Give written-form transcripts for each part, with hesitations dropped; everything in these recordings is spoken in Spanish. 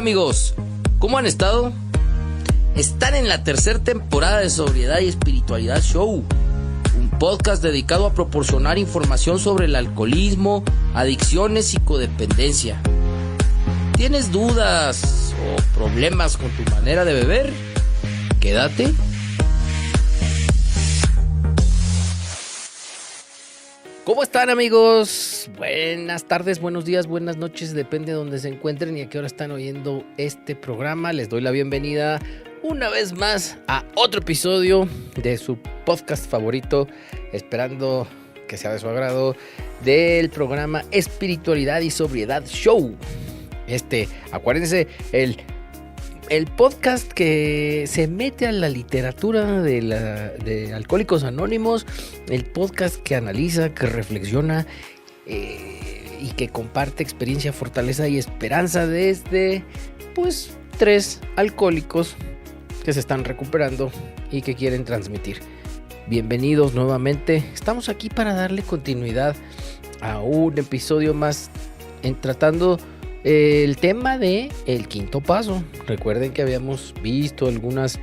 amigos, ¿cómo han estado? Están en la tercera temporada de Sobriedad y Espiritualidad Show, un podcast dedicado a proporcionar información sobre el alcoholismo, adicciones y codependencia. ¿Tienes dudas o problemas con tu manera de beber? Quédate. ¿Cómo están, amigos? Buenas tardes, buenos días, buenas noches, depende de donde se encuentren y a qué hora están oyendo este programa. Les doy la bienvenida una vez más a otro episodio de su podcast favorito, esperando que sea de su agrado, del programa Espiritualidad y Sobriedad Show. Acuérdense, el podcast que se mete a la literatura de Alcohólicos Anónimos, el podcast que analiza, que reflexiona y que comparte experiencia, fortaleza y esperanza desde, pues, 3 alcohólicos que se están recuperando y que quieren transmitir. Bienvenidos nuevamente. Estamos aquí para darle continuidad a un episodio más tratando el tema de el quinto paso. Recuerden que habíamos visto algunos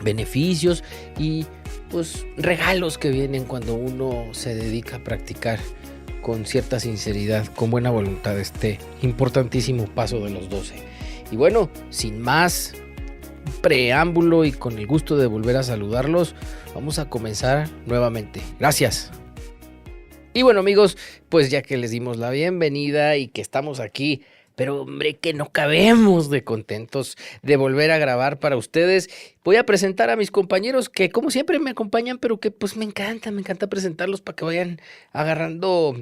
beneficios y pues regalos que vienen cuando uno se dedica a practicar con cierta sinceridad, con buena voluntad, este importantísimo paso de los 12. Y bueno, sin más preámbulo y con el gusto de volver a saludarlos, vamos a comenzar nuevamente. Gracias. Y bueno, amigos, pues ya que les dimos la bienvenida y que estamos aquí, pero hombre, que no cabemos de contentos de volver a grabar para ustedes, voy a presentar a mis compañeros que como siempre me acompañan, pero que pues me encanta presentarlos para que vayan agarrando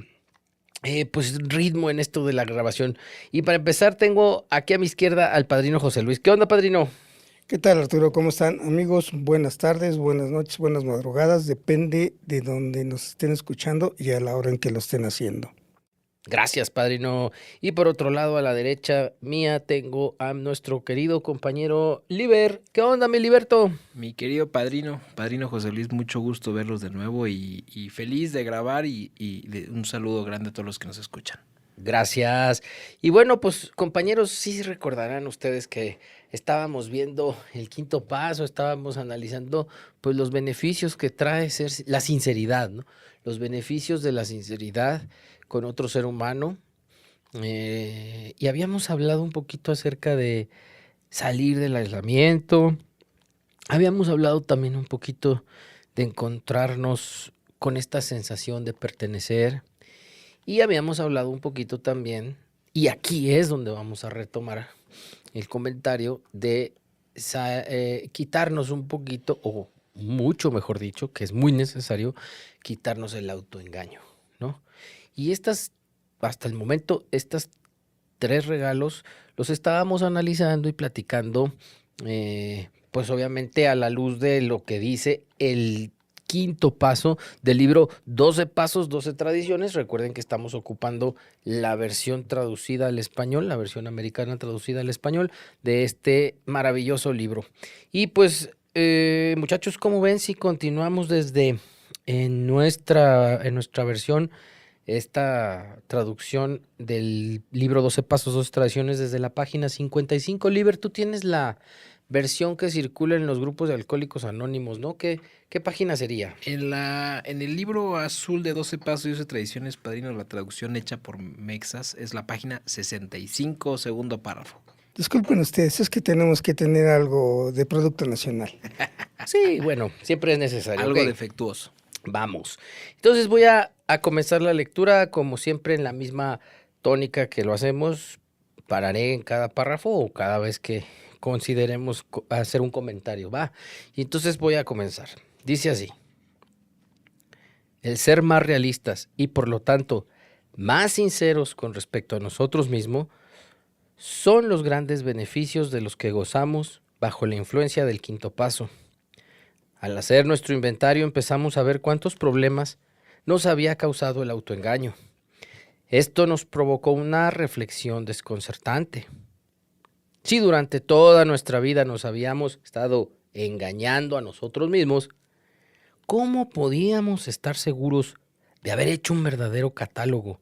pues ritmo en esto de la grabación. Y para empezar tengo aquí a mi izquierda al padrino José Luis. ¿Qué onda, padrino? ¿Qué tal, Arturo? ¿Cómo están, amigos? Buenas tardes, buenas noches, buenas madrugadas. Depende de donde nos estén escuchando y a la hora en que lo estén haciendo. Gracias, padrino. Y por otro lado, a la derecha mía, tengo a nuestro querido compañero Liber. ¿Qué onda, mi Liberto? Mi querido padrino José Luis, mucho gusto verlos de nuevo y feliz de grabar y un saludo grande a todos los que nos escuchan. Gracias. Y bueno, pues compañeros, sí recordarán ustedes que estábamos viendo el quinto paso, estábamos analizando pues los beneficios que trae ser la sinceridad, ¿no? Los beneficios de la sinceridad con otro ser humano. Y habíamos hablado un poquito acerca de salir del aislamiento. Habíamos hablado también un poquito de encontrarnos con esta sensación de pertenecer. Y habíamos hablado un poquito también, y aquí es donde vamos a retomar el comentario de quitarnos un poquito, o mucho mejor dicho, que es muy necesario, quitarnos el autoengaño, ¿no? Y hasta el momento, estos 3 regalos los estábamos analizando y platicando, pues obviamente a la luz de lo que dice el quinto paso del libro 12 pasos, 12 tradiciones. Recuerden que estamos ocupando la versión traducida al español, la versión americana traducida al español de este maravilloso libro. Y pues, muchachos, ¿cómo ven si continuamos desde en nuestra versión, esta traducción del libro 12 pasos, 12 tradiciones desde la página 55? Liber, tú tienes la versión que circula en los grupos de Alcohólicos Anónimos, ¿no? ¿Qué página sería? En el libro azul de 12 pasos y 12 tradiciones, padrino, la traducción hecha por Mexas es la página 65, segundo párrafo. Disculpen ustedes, es que tenemos que tener algo de producto nacional. Sí, bueno, siempre es necesario. Algo Okay. defectuoso. Vamos. Entonces voy a comenzar la lectura como siempre en la misma tónica que lo hacemos. Pararé en cada párrafo o cada vez que consideremos hacer un comentario, ¿va? Y entonces voy a comenzar. Dice así: el ser más realistas y por lo tanto más sinceros con respecto a nosotros mismos son los grandes beneficios de los que gozamos bajo la influencia del quinto paso. Al hacer nuestro inventario empezamos a ver cuántos problemas nos había causado el autoengaño. Esto nos provocó una reflexión desconcertante. Si durante toda nuestra vida nos habíamos estado engañando a nosotros mismos, ¿cómo podíamos estar seguros de haber hecho un verdadero catálogo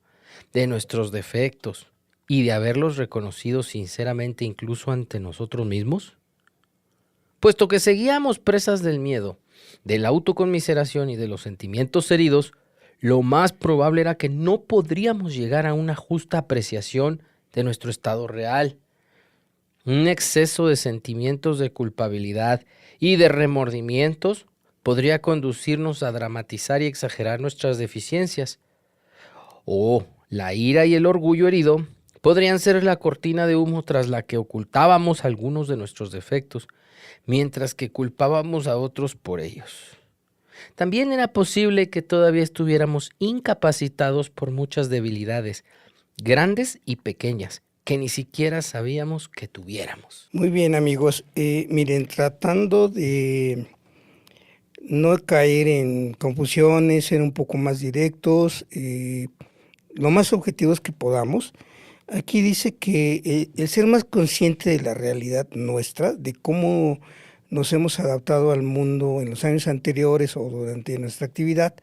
de nuestros defectos y de haberlos reconocido sinceramente incluso ante nosotros mismos? Puesto que seguíamos presas del miedo, de la autoconmiseración y de los sentimientos heridos, lo más probable era que no podríamos llegar a una justa apreciación de nuestro estado real. Un exceso de sentimientos de culpabilidad y de remordimientos podría conducirnos a dramatizar y exagerar nuestras deficiencias. O la ira y el orgullo herido podrían ser la cortina de humo tras la que ocultábamos algunos de nuestros defectos, mientras que culpábamos a otros por ellos. También era posible que todavía estuviéramos incapacitados por muchas debilidades, grandes y pequeñas, que ni siquiera sabíamos que tuviéramos. Muy bien, amigos. Miren, tratando de no caer en confusiones, ser un poco más directos, lo más objetivos que podamos. Aquí dice que el ser más consciente de la realidad nuestra, de cómo nos hemos adaptado al mundo en los años anteriores o durante nuestra actividad,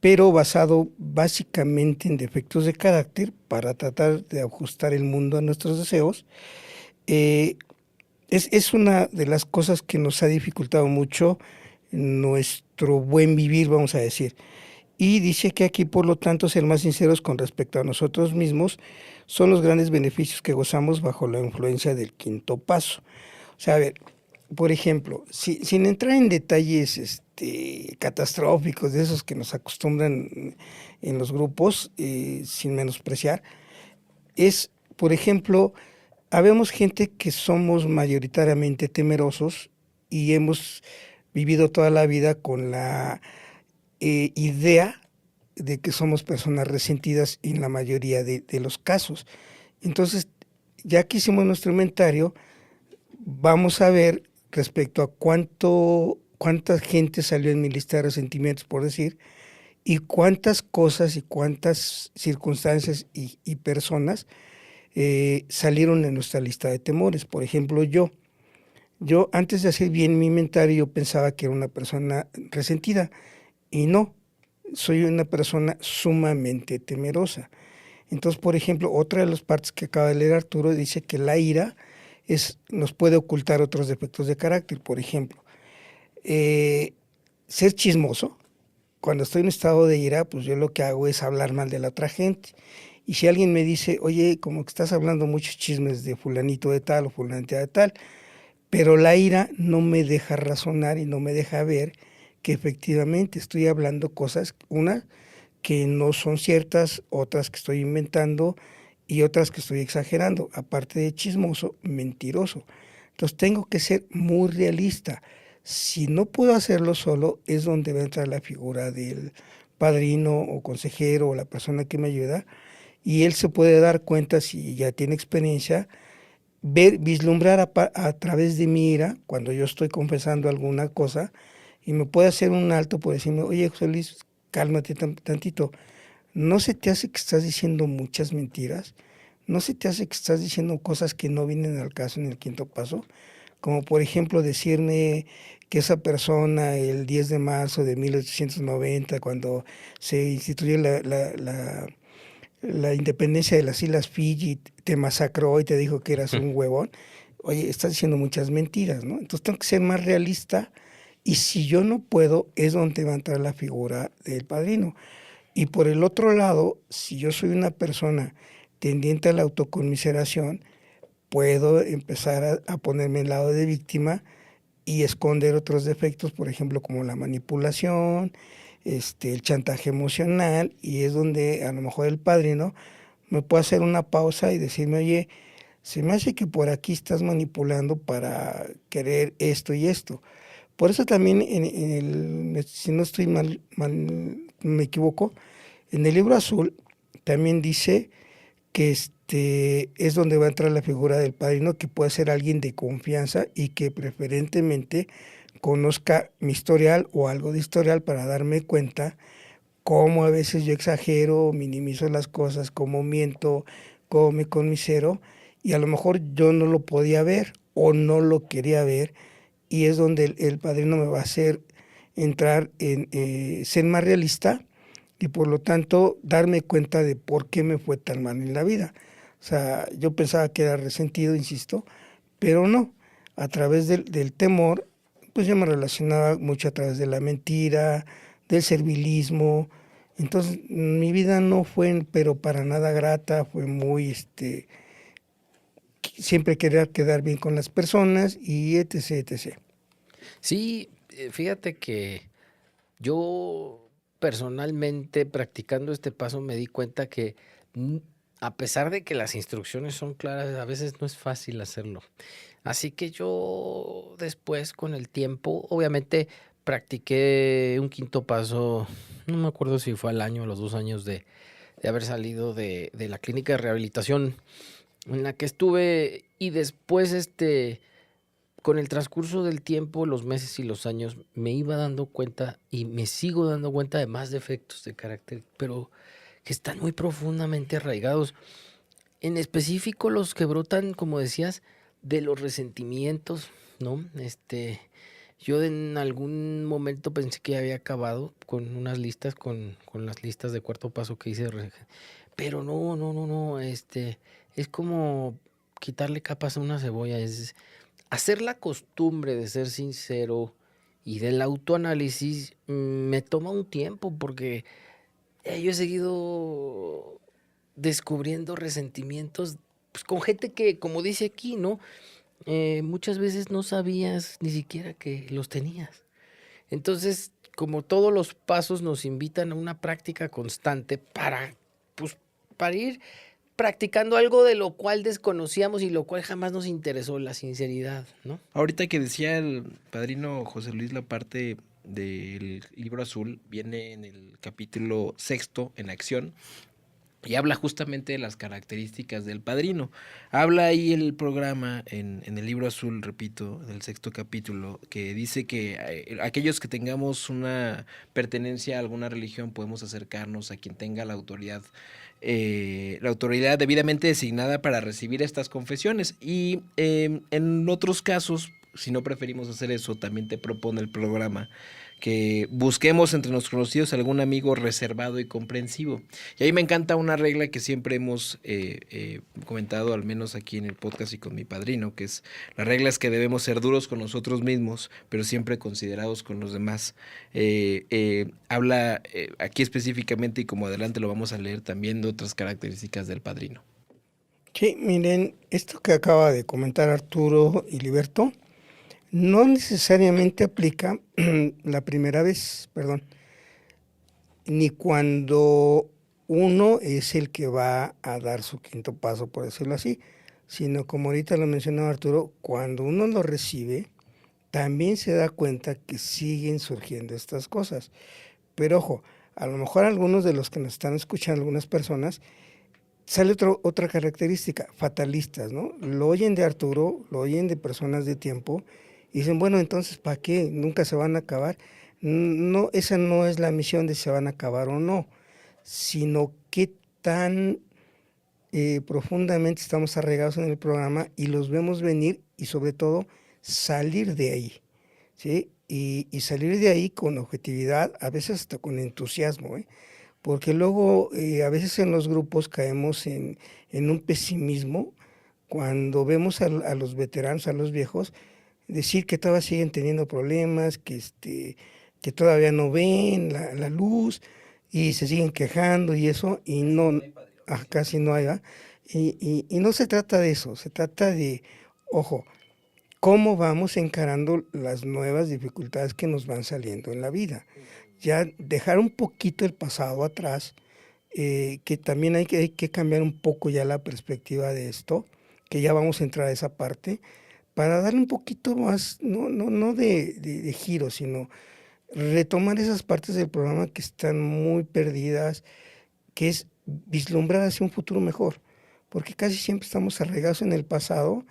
pero basado básicamente en defectos de carácter para tratar de ajustar el mundo a nuestros deseos, es una de las cosas que nos ha dificultado mucho nuestro buen vivir, vamos a decir. Y dice que aquí, por lo tanto, ser más sinceros con respecto a nosotros mismos son los grandes beneficios que gozamos bajo la influencia del quinto paso. O sea, a ver, por ejemplo, sin entrar en detalles catastróficos de esos que nos acostumbran en los grupos, sin menospreciar, es, por ejemplo, habemos gente que somos mayoritariamente temerosos y hemos vivido toda la vida con la idea de que somos personas resentidas en la mayoría de los casos. Entonces, ya que hicimos nuestro inventario, vamos a ver respecto a cuánta gente salió en mi lista de resentimientos, por decir, y cuántas cosas y cuántas circunstancias y personas salieron en nuestra lista de temores. Por ejemplo, yo antes de hacer bien mi inventario, yo pensaba que era una persona resentida, y no, soy una persona sumamente temerosa. Entonces, por ejemplo, otra de las partes que acaba de leer Arturo dice que la ira nos puede ocultar otros defectos de carácter. Por ejemplo, ser chismoso. Cuando estoy en estado de ira, pues yo lo que hago es hablar mal de la otra gente. Y si alguien me dice, oye, como que estás hablando muchos chismes de fulanito de tal o fulanita de tal, pero la ira no me deja razonar y no me deja ver que efectivamente estoy hablando cosas, unas que no son ciertas, otras que estoy inventando y otras que estoy exagerando, aparte de chismoso, mentiroso. Entonces tengo que ser muy realista. Si no puedo hacerlo solo, es donde va a entrar la figura del padrino o consejero o la persona que me ayuda, y él se puede dar cuenta, si ya tiene experiencia, vislumbrar a través de mi ira, cuando yo estoy confesando alguna cosa, y me puede hacer un alto por decirme, oye, José Luis, cálmate tantito. ¿No se te hace que estás diciendo muchas mentiras? ¿No se te hace que estás diciendo cosas que no vienen al caso en el quinto paso? Como por ejemplo decirme que esa persona el 10 de marzo de 1890, cuando se instituyó la independencia de las Islas Fiji, te masacró y te dijo que eras un huevón. Oye, estás diciendo muchas mentiras, ¿no? Entonces tengo que ser más realista, y si yo no puedo, es donde va a entrar la figura del padrino. Y por el otro lado, si yo soy una persona tendiente a la autoconmiseración, puedo empezar a ponerme en lado de víctima y esconder otros defectos, por ejemplo, como la manipulación, el chantaje emocional, y es donde a lo mejor el padrino me puede hacer una pausa y decirme, oye, se me hace que por aquí estás manipulando para querer esto y esto. Por eso también, si no estoy mal, me equivoco, en el libro azul también dice que es donde va a entrar la figura del padrino, que puede ser alguien de confianza y que preferentemente conozca mi historial o algo de historial, para darme cuenta cómo a veces yo exagero, minimizo las cosas, cómo miento, cómo me conmisero, y a lo mejor yo no lo podía ver o no lo quería ver, y es donde el padrino me va a hacer entrar en ser más realista y por lo tanto darme cuenta de por qué me fue tan mal en la vida. O sea, yo pensaba que era resentido, insisto, pero no. A través del temor, pues yo me relacionaba mucho a través de la mentira, del servilismo. Entonces, mi vida no fue, pero para nada grata, fue muy, siempre querer quedar bien con las personas y etc, etc. Sí, fíjate que yo personalmente practicando este paso me di cuenta que mm, a pesar de que las instrucciones son claras, a veces no es fácil hacerlo. Así que yo después, con el tiempo, obviamente practiqué un quinto paso, no me acuerdo si fue al año o los 2 años de haber salido de la clínica de rehabilitación en la que estuve y después, con el transcurso del tiempo, los meses y los años, me iba dando cuenta y me sigo dando cuenta de más defectos de carácter, pero que están muy profundamente arraigados. En específico los que brotan, como decías, de los resentimientos, ¿no? Yo en algún momento pensé que ya había acabado con unas listas, con las listas de cuarto paso que hice, pero no, no, no, no, es como quitarle capas a una cebolla, es hacer la costumbre de ser sincero y del autoanálisis me toma un tiempo porque yo he seguido descubriendo resentimientos pues, con gente que, como dice aquí, ¿no? Muchas veces no sabías ni siquiera que los tenías. Entonces, como todos los pasos nos invitan a una práctica constante pues, para ir practicando algo de lo cual desconocíamos y lo cual jamás nos interesó, la sinceridad, ¿no? Ahorita que decía el padrino José Luis, la parte del libro azul viene en el capítulo 6 en acción y habla justamente de las características del padrino. Habla ahí el programa en el libro azul, repito, del 6 capítulo, que dice que aquellos que tengamos una pertenencia a alguna religión podemos acercarnos a quien tenga la autoridad debidamente designada para recibir estas confesiones. Y en otros casos, si no preferimos hacer eso, también te propone el programa que busquemos entre los conocidos algún amigo reservado y comprensivo. Y ahí me encanta una regla que siempre hemos comentado, al menos aquí en el podcast y con mi padrino, que es la regla es que debemos ser duros con nosotros mismos, pero siempre considerados con los demás. Habla aquí específicamente, y como adelante lo vamos a leer, también de otras características del padrino. Sí, miren, esto que acaba de comentar Arturo y Liberto, no necesariamente aplica la primera vez, perdón, ni cuando uno es el que va a dar su quinto paso, por decirlo así, sino como ahorita lo mencionó Arturo, cuando uno lo recibe, también se da cuenta que siguen surgiendo estas cosas. Pero ojo, a lo mejor algunos de los que nos están escuchando, algunas personas, sale otra característica, fatalistas, ¿no? Lo oyen de Arturo, lo oyen de personas de tiempo, y dicen, bueno, entonces, ¿para qué? ¿Nunca se van a acabar? No, esa no es la misión de si se van a acabar o no, sino qué tan profundamente estamos arraigados en el programa y los vemos venir y sobre todo salir de ahí, ¿sí? Y salir de ahí con objetividad, a veces hasta con entusiasmo, ¿eh? Porque luego a veces en los grupos caemos en un pesimismo cuando vemos a los veteranos, a los viejos, decir que todavía siguen teniendo problemas, que todavía no ven la luz y se siguen quejando y eso, y no, casi no hay, ¿verdad? Y no se trata de eso, se trata de, ojo, cómo vamos encarando las nuevas dificultades que nos van saliendo en la vida. Ya dejar un poquito el pasado atrás, que también hay que cambiar un poco ya la perspectiva de esto, que ya vamos a entrar a esa parte, para darle un poquito más, no de giro, sino retomar esas partes del programa que están muy perdidas, que es vislumbrar hacia un futuro mejor, porque casi siempre estamos arraigados en el pasado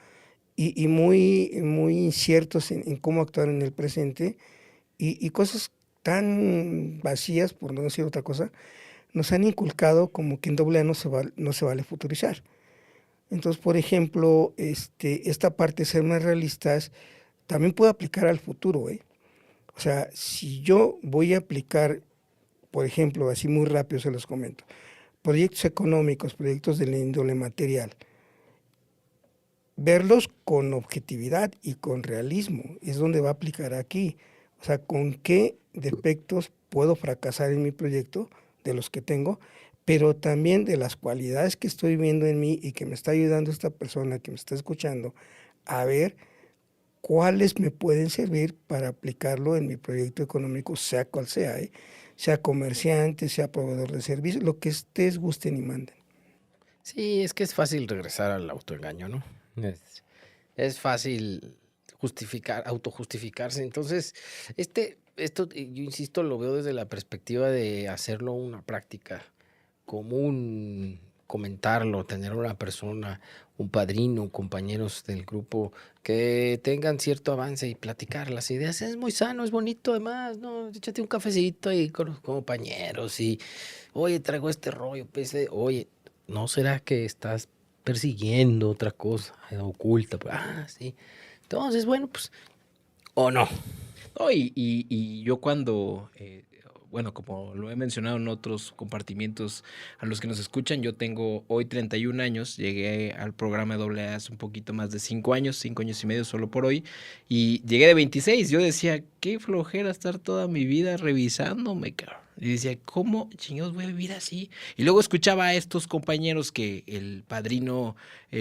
y muy, muy inciertos en cómo actuar en el presente, y cosas tan vacías, por no decir otra cosa, nos han inculcado como que en AA no se vale futurizar. Entonces, por ejemplo, esta parte de ser más realistas también puede aplicar al futuro, ¿eh? O sea, si yo voy a aplicar, por ejemplo, así muy rápido se los comento, proyectos económicos, proyectos de la índole material, verlos con objetividad y con realismo, es donde va a aplicar aquí. O sea, con qué defectos puedo fracasar en mi proyecto, de los que tengo, pero también de las cualidades que estoy viendo en mí y que me está ayudando esta persona que me está escuchando a ver cuáles me pueden servir para aplicarlo en mi proyecto económico, sea cual sea, sea comerciante, sea proveedor de servicios, lo que ustedes gusten y manden. Sí, es que es fácil regresar al autoengaño, ¿no? Es fácil autojustificarse. Entonces, esto, yo insisto, lo veo desde la perspectiva de hacerlo una práctica común, comentarlo, tener una persona, un padrino, compañeros del grupo que tengan cierto avance y platicar las ideas. Es muy sano, es bonito además, ¿no? Échate un cafecito ahí con los compañeros y, oye, traigo este rollo, pues, oye, ¿no será que estás persiguiendo otra cosa oculta? Pues, sí. Entonces, bueno, pues, o no. No, y yo cuando, bueno, como lo he mencionado en otros compartimientos a los que nos escuchan, yo tengo hoy 31 años, llegué al programa AA hace un poquito más de 5 años, 5 años y medio solo por hoy, y llegué de 26, yo decía, qué flojera estar toda mi vida revisándome, cabrón. Y decía, ¿cómo chingados voy a vivir así? Y luego escuchaba a estos compañeros que el padrino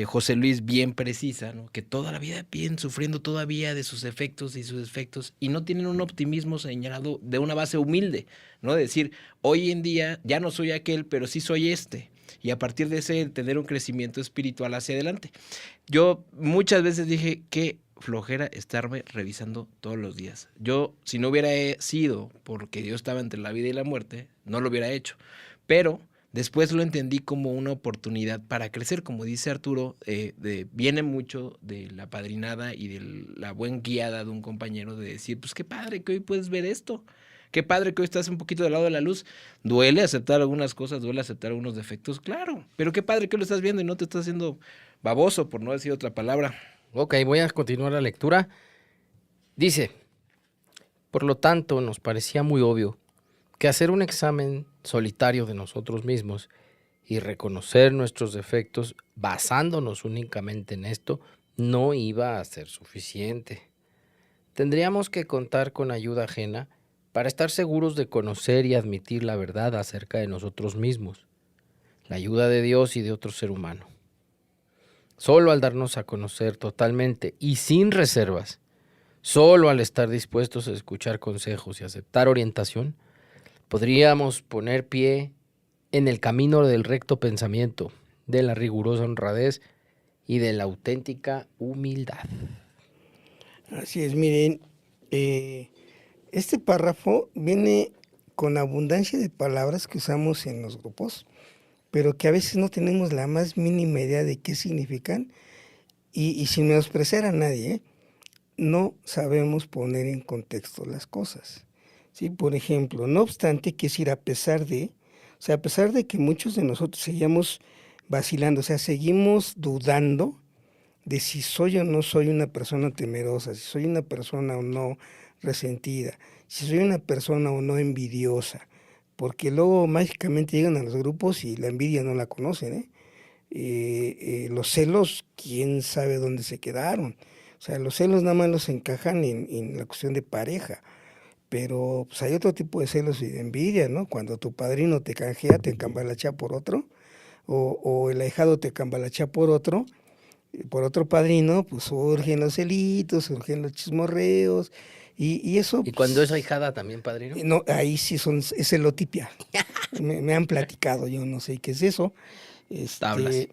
José Luis bien precisa, ¿no? Que toda la vida vienen sufriendo todavía de sus efectos y sus defectos y no tienen un optimismo señalado de una base humilde, ¿no? De decir, hoy en día ya no soy aquel, pero sí soy este. Y a partir de ese tener un crecimiento espiritual hacia adelante. Yo muchas veces dije que flojera estarme revisando todos los días. Yo, si no hubiera sido porque Dios estaba entre la vida y la muerte, no lo hubiera hecho. Pero después lo entendí como una oportunidad para crecer, como dice Arturo, viene mucho de la padrinada y de la buena guiada de un compañero de decir, pues qué padre que hoy puedes ver esto. Qué padre que hoy estás un poquito del lado de la luz. Duele aceptar algunas cosas, duele aceptar algunos defectos, claro. Pero qué padre que lo estás viendo y no te estás haciendo baboso, por no decir otra palabra. Ok, voy a continuar la lectura. Dice, por lo tanto, nos parecía muy obvio que hacer un examen solitario de nosotros mismos y reconocer nuestros defectos basándonos únicamente en esto no iba a ser suficiente. Tendríamos que contar con ayuda ajena para estar seguros de conocer y admitir la verdad acerca de nosotros mismos, la ayuda de Dios y de otro ser humano. Solo al darnos a conocer totalmente y sin reservas, solo al estar dispuestos a escuchar consejos y aceptar orientación, podríamos poner pie en el camino del recto pensamiento, de la rigurosa honradez y de la auténtica humildad. Así es, miren, este párrafo viene con abundancia de palabras que usamos en los grupos, pero que a veces no tenemos la más mínima idea de qué significan y sin menospreciar a nadie, no sabemos poner en contexto las cosas. ¿Sí? Por ejemplo, no obstante, que es decir, a pesar de que muchos de nosotros seguíamos vacilando, o sea, seguimos dudando de si soy o no soy una persona temerosa, si soy una persona o no resentida, si soy una persona o no envidiosa, porque luego mágicamente llegan a los grupos y la envidia no la conocen, los celos, quién sabe dónde se quedaron. O sea, los celos nada más los encajan en la cuestión de pareja, pero pues hay otro tipo de celos y de envidia, ¿no? Cuando tu padrino te canjea, te cambalachea por otro, o el ahijado te cambalachea por otro padrino, pues surgen los celitos, surgen los chismorreos, y eso... ¿Y cuando es ahijada también, padrino? No, ahí sí es celotipia. me han platicado, yo no sé qué es eso. Tablas.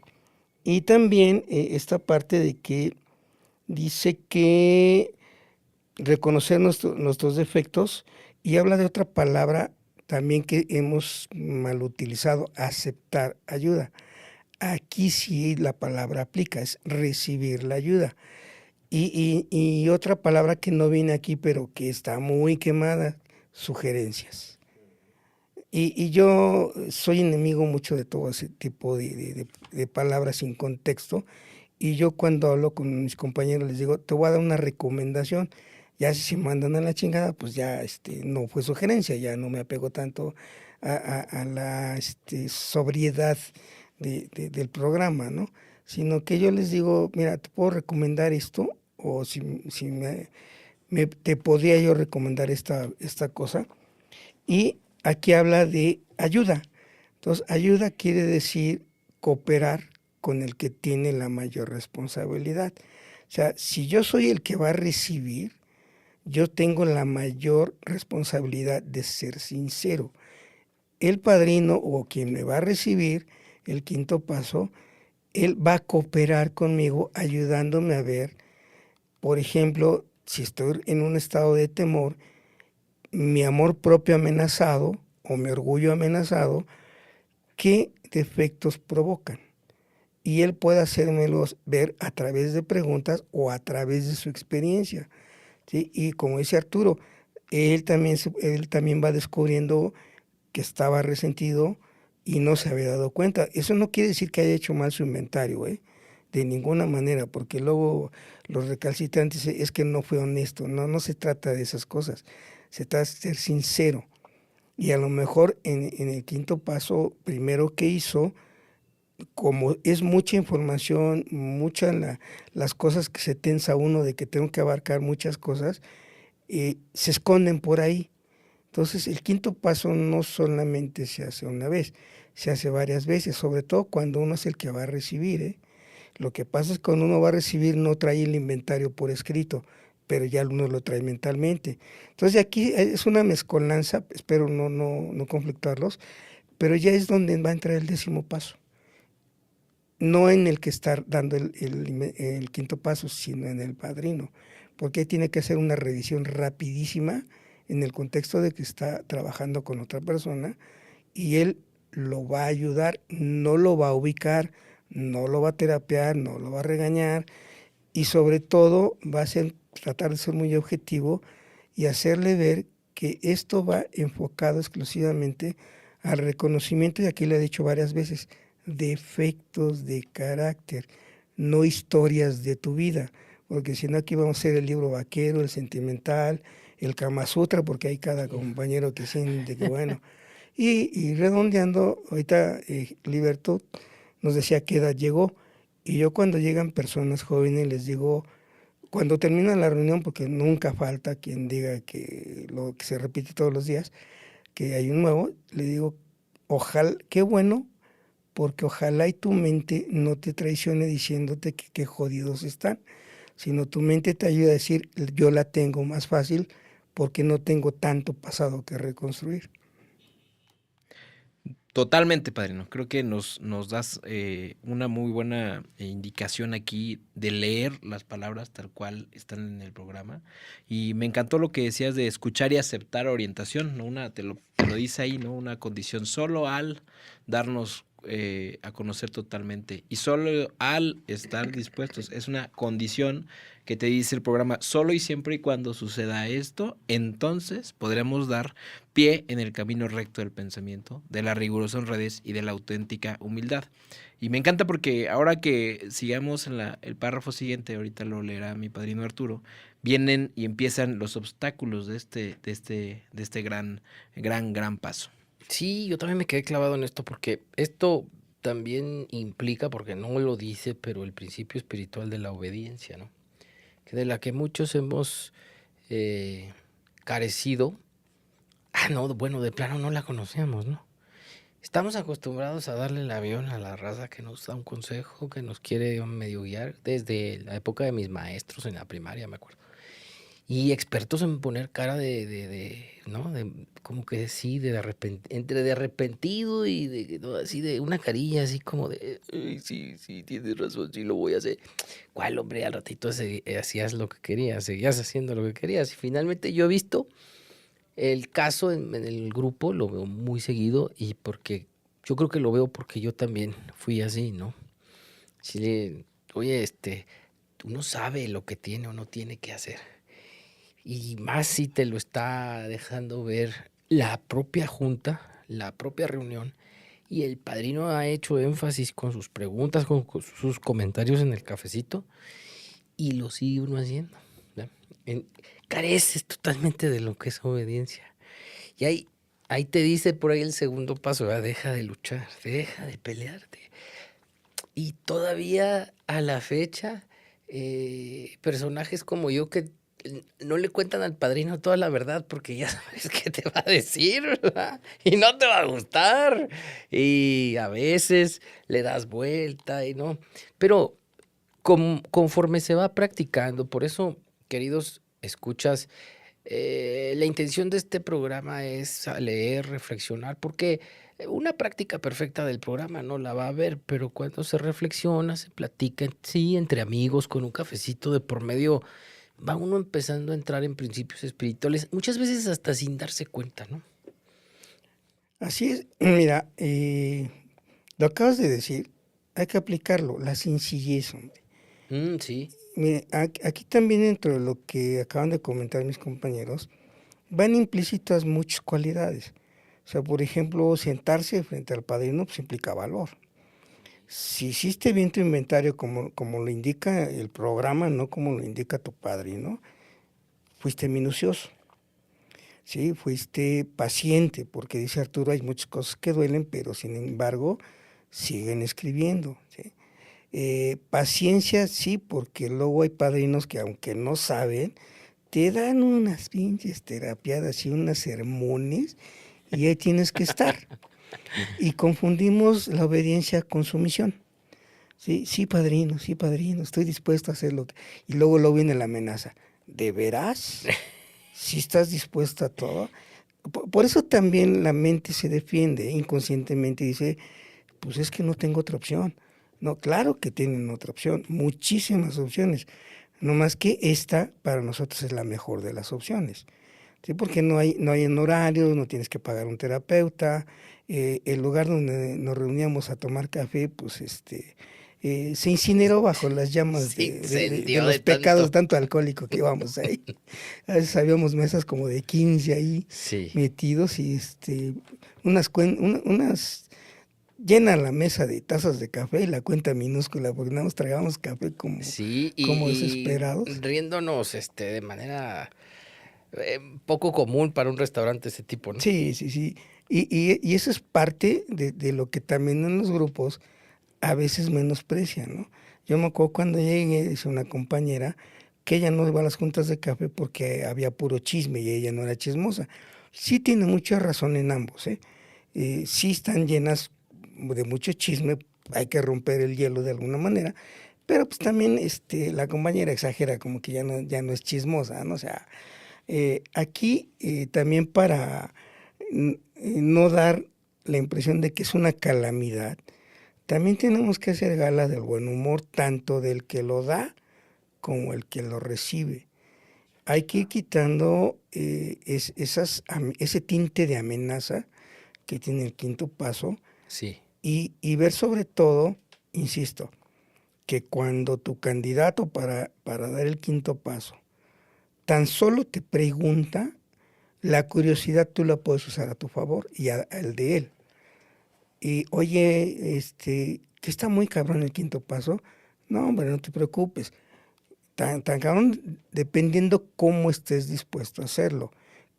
Y también esta parte de que dice que reconocer nuestros defectos, y habla de otra palabra también que hemos mal utilizado, aceptar ayuda. Aquí sí la palabra aplica, es recibir la ayuda. Y otra palabra que no viene aquí, pero que está muy quemada, sugerencias. Y yo soy enemigo mucho de todo ese tipo de palabras sin contexto. Y yo cuando hablo con mis compañeros les digo, te voy a dar una recomendación. Ya si se mandan a la chingada, pues ya no fue sugerencia, ya no me apego tanto a la sobriedad del programa, ¿no? Sino que yo les digo, mira, te puedo recomendar esto, o si te podría yo recomendar esta cosa. Y aquí habla de ayuda. Entonces, ayuda quiere decir cooperar con el que tiene la mayor responsabilidad. O sea, si yo soy el que va a recibir, yo tengo la mayor responsabilidad de ser sincero. El padrino o quien me va a recibir, el quinto paso, él va a cooperar conmigo ayudándome a ver, por ejemplo, si estoy en un estado de temor, mi amor propio amenazado o mi orgullo amenazado, ¿qué defectos provocan? Y él puede hacérmelos ver a través de preguntas o a través de su experiencia, ¿sí? Y como dice Arturo, él también va descubriendo que estaba resentido y no se había dado cuenta. Eso no quiere decir que haya hecho mal su inventario, de ninguna manera, porque luego los recalcitrantes es que no fue honesto. No se trata de esas cosas, se trata de ser sincero. Y a lo mejor en el quinto paso, primero que hizo, como es mucha información, las cosas que se tensa uno de que tengo que abarcar muchas cosas, se esconden por ahí. Entonces el quinto paso no solamente se hace una vez, se hace varias veces, sobre todo cuando uno es el que va a recibir. Lo que pasa es que cuando uno va a recibir no trae el inventario por escrito, pero ya uno lo trae mentalmente. Entonces aquí es una mezcolanza, espero no conflictuarlos, pero ya es donde va a entrar el 10º paso. No en el que está dando el quinto paso, sino en el padrino, porque tiene que hacer una revisión rapidísima en el contexto de que está trabajando con otra persona y él lo va a ayudar, no lo va a ubicar, no lo va a terapiar, no lo va a regañar y sobre todo va a tratar de ser muy objetivo y hacerle ver que esto va enfocado exclusivamente al reconocimiento, y aquí lo he dicho varias veces, defectos de carácter, no historias de tu vida, porque si no aquí vamos a hacer el libro vaquero, el sentimental, el Kama Sutra, porque hay cada compañero que siente que bueno. Y redondeando, ahorita Liberto nos decía qué edad llegó, y yo cuando llegan personas jóvenes les digo, cuando termina la reunión, porque nunca falta quien diga que lo que se repite todos los días, que hay un nuevo, le digo, ojalá, qué bueno, porque ojalá y tu mente no te traicione diciéndote que qué jodidos están, sino tu mente te ayuda a decir, yo la tengo más fácil porque no tengo tanto pasado que reconstruir. Totalmente, padrino. Creo que nos das una muy buena indicación aquí de leer las palabras tal cual están en el programa. Y me encantó lo que decías de escuchar y aceptar orientación, ¿no? Te lo dice ahí, ¿no? Una condición solo al darnos a conocer totalmente. Y solo al estar dispuestos. Es una condición que te dice el programa, solo y siempre y cuando suceda esto, entonces podremos dar pie en el camino recto del pensamiento, de la rigurosa honradez y de la auténtica humildad. Y me encanta porque ahora que sigamos en el párrafo siguiente, ahorita lo leerá mi padrino Arturo, vienen y empiezan los obstáculos de este gran paso. Sí, yo también me quedé clavado en esto porque esto también implica, porque no lo dice, pero el principio espiritual de la obediencia, ¿no? Que de la que muchos hemos carecido. No, bueno, de plano no la conocemos, ¿no? Estamos acostumbrados a darle el avión a la raza que nos da un consejo, que nos quiere medio guiar, desde la época de mis maestros en la primaria, me acuerdo. Y expertos en poner cara ¿no? Como que sí, entre de arrepentido y ¿no? Así de una carilla, así como de, "Ay, sí, tienes razón, sí lo voy a hacer". ¿Cuál, hombre? Al ratito hacías lo que querías, seguías haciendo lo que querías. Y finalmente yo he visto el caso en el grupo, lo veo muy seguido y porque yo creo que lo veo porque yo también fui así, ¿no? Sí, oye, uno sabe lo que tiene o no tiene que hacer. Y más si te lo está dejando ver la propia junta, la propia reunión, y el padrino ha hecho énfasis con sus preguntas, con sus comentarios en el cafecito, y lo sigue uno haciendo, ¿no? Careces totalmente de lo que es obediencia. Y hay ahí te dice por ahí el segundo paso, ¿verdad? Deja de luchar, deja de pelearte. Y todavía a la fecha, personajes como yo que no le cuentan al padrino toda la verdad porque ya sabes qué te va a decir, ¿verdad? Y no te va a gustar. Y a veces le das vuelta y no. Pero conforme se va practicando, por eso, queridos escuchas, la intención de este programa es leer, reflexionar, porque una práctica perfecta del programa no la va a haber, pero cuando se reflexiona, se platica, sí, entre amigos, con un cafecito de por medio, va uno empezando a entrar en principios espirituales, muchas veces hasta sin darse cuenta, ¿no? Así es, mira, lo acabas de decir, hay que aplicarlo, la sencillez, hombre. Sí, Mire, aquí también dentro de lo que acaban de comentar mis compañeros, van implícitas muchas cualidades. O sea, por ejemplo, sentarse frente al padrino pues implica valor. Si hiciste bien tu inventario como lo indica el programa, no como lo indica tu padrino, fuiste minucioso, ¿sí? Fuiste paciente, porque dice Arturo, hay muchas cosas que duelen, pero sin embargo siguen escribiendo, ¿sí? Paciencia, sí, porque luego hay padrinos que aunque no saben, te dan unas pinches terapiadas y unas sermones y ahí tienes que estar. Y confundimos la obediencia con sumisión. Sí, sí, padrino, estoy dispuesto a hacerlo. Y luego viene la amenaza. ¿De veras? ¿Si estás dispuesto a todo? Por eso también la mente se defiende inconscientemente y dice, pues es que no tengo otra opción. No, claro que tienen otra opción, muchísimas opciones. No más que esta para nosotros es la mejor de las opciones. ¿Sí? Porque no hay en horarios, no tienes que pagar un terapeuta. El lugar donde nos reuníamos a tomar café, pues se incineró bajo las llamas se de incendió los de pecados, tanto. tanto alcohólico que íbamos ahí. A veces habíamos mesas como de 15 ahí Sí. metidos y unas llena la mesa de tazas de café y la cuenta minúscula, porque nada más tragábamos café Sí, como y desesperados. riéndonos de manera poco común para un restaurante ese tipo, ¿no? Sí, sí, sí. Y eso es parte de lo que también en los grupos a veces menosprecian, ¿no? Yo me acuerdo cuando llegué, dice una compañera, que ella no iba a las juntas de café porque había puro chisme y ella no era chismosa. Sí tiene mucha razón en ambos, ¿eh? Sí están llenas de mucho chisme, hay que romper el hielo de alguna manera, pero pues también la compañera exagera, como que ya no es chismosa, ¿no? O sea, aquí también para no dar la impresión de que es una calamidad, también tenemos que hacer gala del buen humor, tanto del que lo da como el que lo recibe. Hay que ir quitando ese tinte de amenaza que tiene el quinto paso Sí. y ver sobre todo, insisto, que cuando tu candidato para dar el quinto paso tan solo te pregunta, la curiosidad tú la puedes usar a tu favor y al de él. Y oye, que está muy cabrón el quinto paso. No, hombre, no te preocupes. Tan cabrón dependiendo cómo estés dispuesto a hacerlo,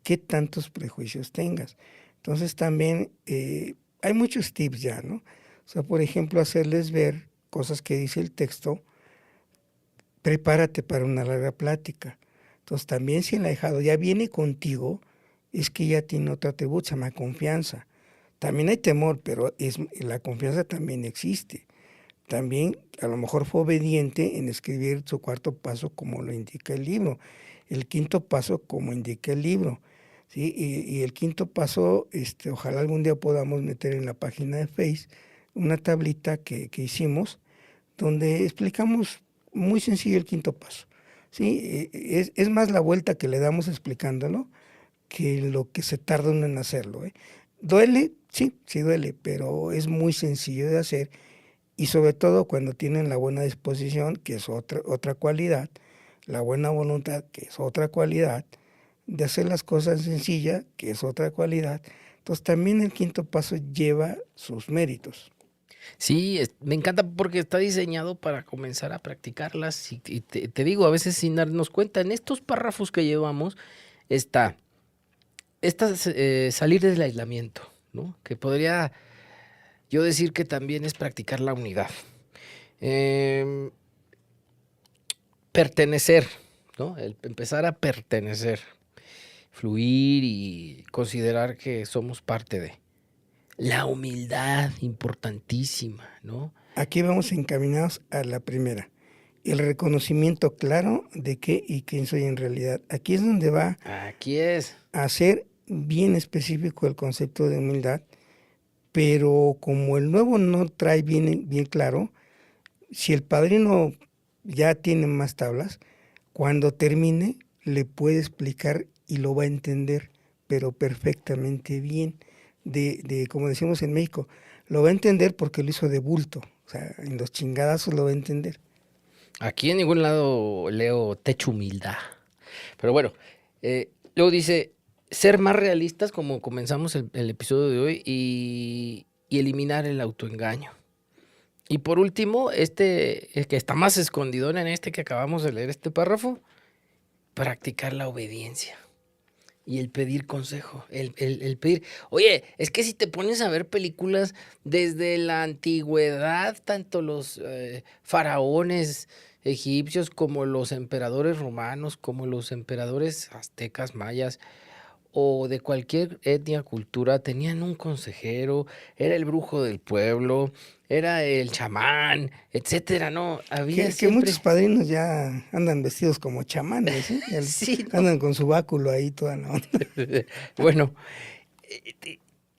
qué tantos prejuicios tengas. Entonces también hay muchos tips ya, ¿no? O sea, por ejemplo, hacerles ver cosas que dice el texto, prepárate para una larga plática. Entonces también si el ahijado ya viene contigo, es que ya tiene otro atributo, se llama confianza. También hay temor, pero la confianza también existe. También a lo mejor fue obediente en escribir su cuarto paso como lo indica el libro, el quinto paso como indica el libro, ¿sí? Y el quinto paso, ojalá algún día podamos meter en la página de Face una tablita que hicimos donde explicamos muy sencillo el quinto paso, ¿sí? Es más la vuelta que le damos explicándolo que lo que se tarda uno en hacerlo, ¿eh? ¿Duele? Sí, sí duele, pero es muy sencillo de hacer y sobre todo cuando tienen la buena disposición, que es otra cualidad, la buena voluntad, que es otra cualidad, de hacer las cosas sencillas, que es otra cualidad. Entonces también el quinto paso lleva sus méritos. Sí, me encanta porque está diseñado para comenzar a practicarlas y te digo, a veces sin darnos cuenta, en estos párrafos que llevamos está salir del aislamiento, ¿no? Que podría yo decir que también es practicar la unidad. Em, Pertenecer, ¿no? El empezar a pertenecer, fluir y considerar que somos parte de. La humildad, importantísima, ¿no? Aquí vamos encaminados a la primera. El reconocimiento claro de qué y quién soy en realidad. Aquí es donde va Aquí es. a ser bien específico el concepto de humildad, pero como el nuevo no trae bien claro, si el padrino ya tiene más tablas, cuando termine le puede explicar y lo va a entender, pero perfectamente bien. Como decimos en México, lo va a entender porque lo hizo de bulto, o sea, en los chingadazos lo va a entender. Aquí en ningún lado leo techo humildad. Pero bueno, luego dice ser más realistas, como comenzamos el episodio de hoy, y eliminar el autoengaño. Y por último, el que está más escondido en este que acabamos de leer, este párrafo, practicar la obediencia y el pedir consejo, el pedir. Oye, es que si te pones a ver películas desde la antigüedad, tanto los faraones egipcios como los emperadores romanos, como los emperadores aztecas, mayas, o de cualquier etnia, cultura, tenían un consejero, era el brujo del pueblo, era el chamán, etcétera, ¿no? Había Que siempre... muchos padrinos ya andan vestidos como chamanes, ¿eh? Sí, ¿no? Andan con su báculo ahí toda la onda. Bueno,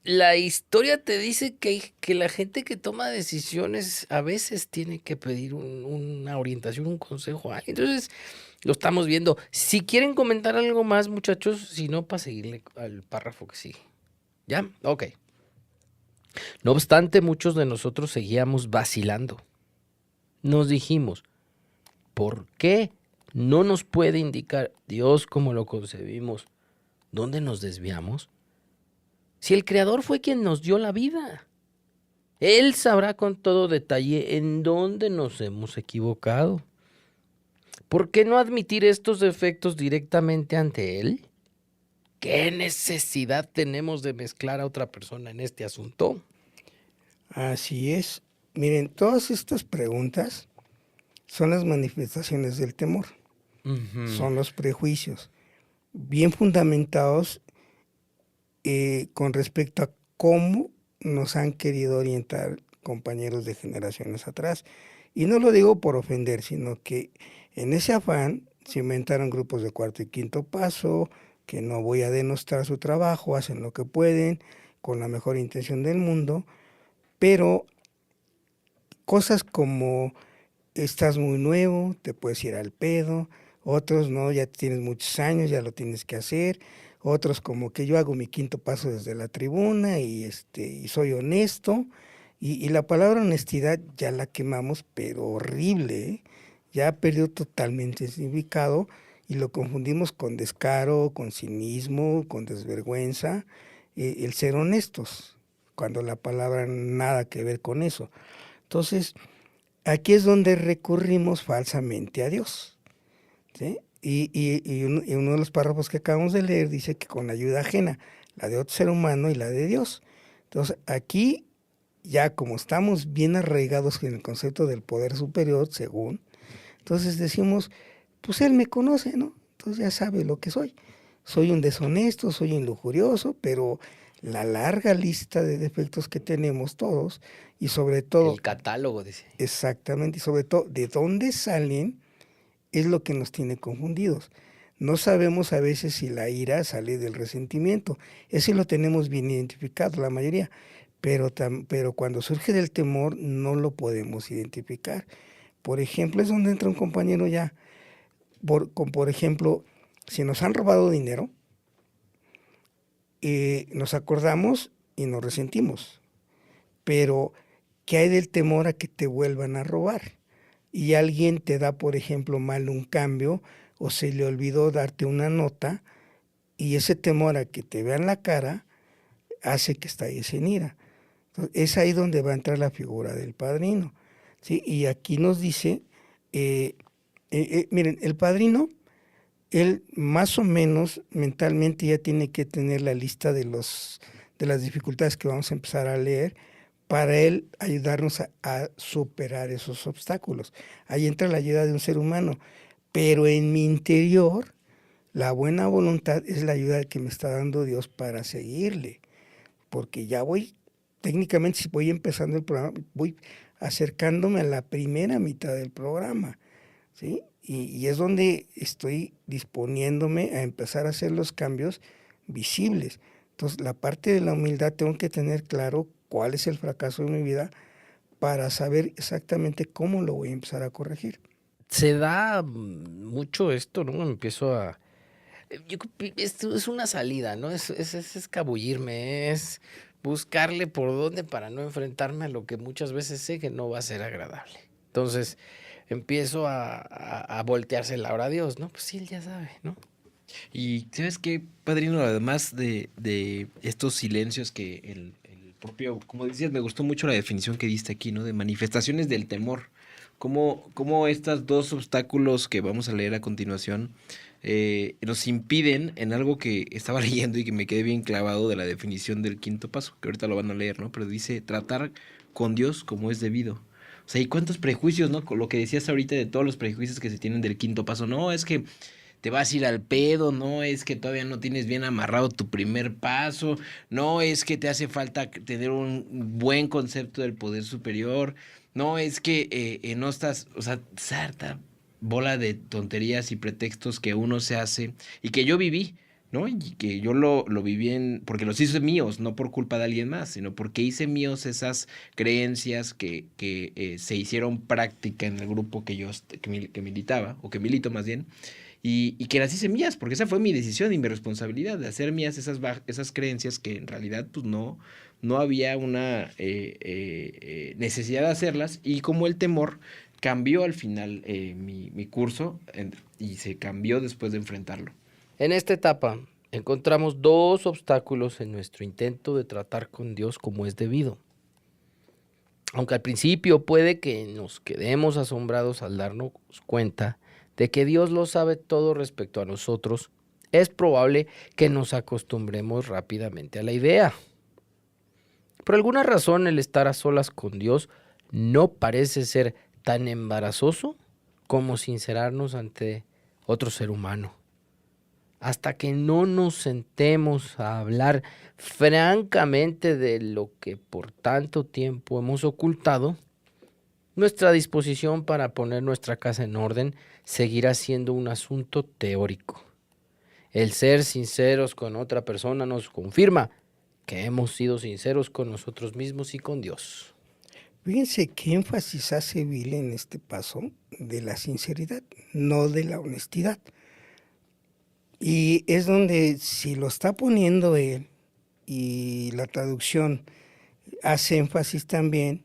la historia te dice que la gente que toma decisiones a veces tiene que pedir una orientación, un consejo a alguien. Entonces, lo estamos viendo. Si quieren comentar algo más, muchachos, si no, para seguirle al párrafo que sigue. ¿Ya? Ok. No obstante, muchos de nosotros seguíamos vacilando. Nos dijimos, ¿por qué no nos puede indicar Dios cómo lo concebimos? ¿Dónde nos desviamos? Si el Creador fue quien nos dio la vida, Él sabrá con todo detalle en dónde nos hemos equivocado. ¿Por qué no admitir estos defectos directamente ante Él? ¿Qué necesidad tenemos de mezclar a otra persona en este asunto? Así es. Miren, todas estas preguntas son las manifestaciones del temor, son los prejuicios, bien fundamentados con respecto a cómo nos han querido orientar compañeros de generaciones atrás. Y no lo digo por ofender, sino que en ese afán se inventaron grupos de cuarto y quinto paso, que no voy a denostar su trabajo, hacen lo que pueden, con la mejor intención del mundo, pero cosas como estás muy nuevo, te puedes ir al pedo, otros no, ya tienes muchos años, ya lo tienes que hacer, otros como que yo hago mi quinto paso desde la tribuna y soy honesto, y la palabra honestidad ya la quemamos, pero horrible, ¿eh? Ya perdió totalmente el significado y lo confundimos con descaro, con cinismo, con desvergüenza, el ser honestos, cuando la palabra nada que ver con eso. Entonces, aquí es donde recurrimos falsamente a Dios, ¿sí? Y uno de los párrafos que acabamos de leer dice que con la ayuda ajena, la de otro ser humano y la de Dios. Entonces, aquí ya como estamos bien arraigados en el concepto del poder superior, según, entonces decimos, pues Él me conoce, ¿no? Entonces ya sabe lo que soy. Soy un deshonesto, soy un lujurioso, pero la larga lista de defectos que tenemos todos, y sobre todo... El catálogo, dice. Exactamente, y sobre todo, ¿de dónde salen? Es lo que nos tiene confundidos. No sabemos a veces si la ira sale del resentimiento. Ese lo tenemos bien identificado, la mayoría. Pero cuando surge del temor, no lo podemos identificar. Por ejemplo, es donde entra un compañero ya. Por ejemplo, si nos han robado dinero, nos acordamos y nos resentimos. Pero, ¿qué hay del temor a que te vuelvan a robar? Y alguien te da, por ejemplo, mal un cambio o se le olvidó darte una nota y ese temor a que te vean la cara hace que estalles en ira. Entonces, es ahí donde va a entrar la figura del padrino, ¿sí? Y aquí nos dice, miren, el padrino él más o menos mentalmente ya tiene que tener la lista de las dificultades que vamos a empezar a leer para él ayudarnos a superar esos obstáculos. Ahí entra la ayuda de un ser humano, pero en mi interior, la buena voluntad es la ayuda que me está dando Dios para seguirle, porque ya técnicamente si voy empezando el programa, voy acercándome a la primera mitad del programa, ¿sí? Y es donde estoy disponiéndome a empezar a hacer los cambios visibles. Entonces, la parte de la humildad tengo que tener claro cuál es el fracaso de mi vida para saber exactamente cómo lo voy a empezar a corregir. Se da mucho esto, ¿no? Empiezo a... Yo creo que esto es una salida, ¿no? Es escabullirme, es buscarle por dónde para no enfrentarme a lo que muchas veces sé que no va a ser agradable. Entonces empiezo a volteársela ahora a Dios, ¿no? Pues sí, él ya sabe, ¿no? Y ¿sabes qué, padrino? Además de estos silencios que el propio, como decías, me gustó mucho la definición que diste aquí, ¿no? De manifestaciones del temor. Cómo estos dos obstáculos que vamos a leer a continuación nos impiden en algo que estaba leyendo y que me quedé bien clavado de la definición del quinto paso, que ahorita lo van a leer, ¿no? Pero dice tratar con Dios como es debido. O sea, ¿y cuántos prejuicios, no? Con lo que decías ahorita de todos los prejuicios que se tienen del quinto paso. No, es que te vas a ir al pedo, no es que todavía no tienes bien amarrado tu primer paso, no es que te hace falta tener un buen concepto del poder superior, no es que no estás, o sea, sarta bola de tonterías y pretextos que uno se hace y que yo viví, ¿no? Y que yo lo viví porque los hice míos, no por culpa de alguien más, sino porque hice míos esas creencias que se hicieron práctica en el grupo que militaba, o que milito más bien, y que las hice mías, porque esa fue mi decisión y mi responsabilidad de hacer mías esas creencias que en realidad pues no había una necesidad de hacerlas, y como el temor cambió al final mi curso y se cambió después de enfrentarlo. En esta etapa encontramos dos obstáculos en nuestro intento de tratar con Dios como es debido. Aunque al principio puede que nos quedemos asombrados al darnos cuenta de que Dios lo sabe todo respecto a nosotros, es probable que nos acostumbremos rápidamente a la idea. Por alguna razón, el estar a solas con Dios no parece ser tan embarazoso como sincerarnos ante otro ser humano. Hasta que no nos sentemos a hablar francamente de lo que por tanto tiempo hemos ocultado, nuestra disposición para poner nuestra casa en orden seguirá siendo un asunto teórico. El ser sinceros con otra persona nos confirma que hemos sido sinceros con nosotros mismos y con Dios. Fíjense qué énfasis hace Bill en este paso de la sinceridad, no de la honestidad. Y es donde si lo está poniendo él y la traducción hace énfasis también,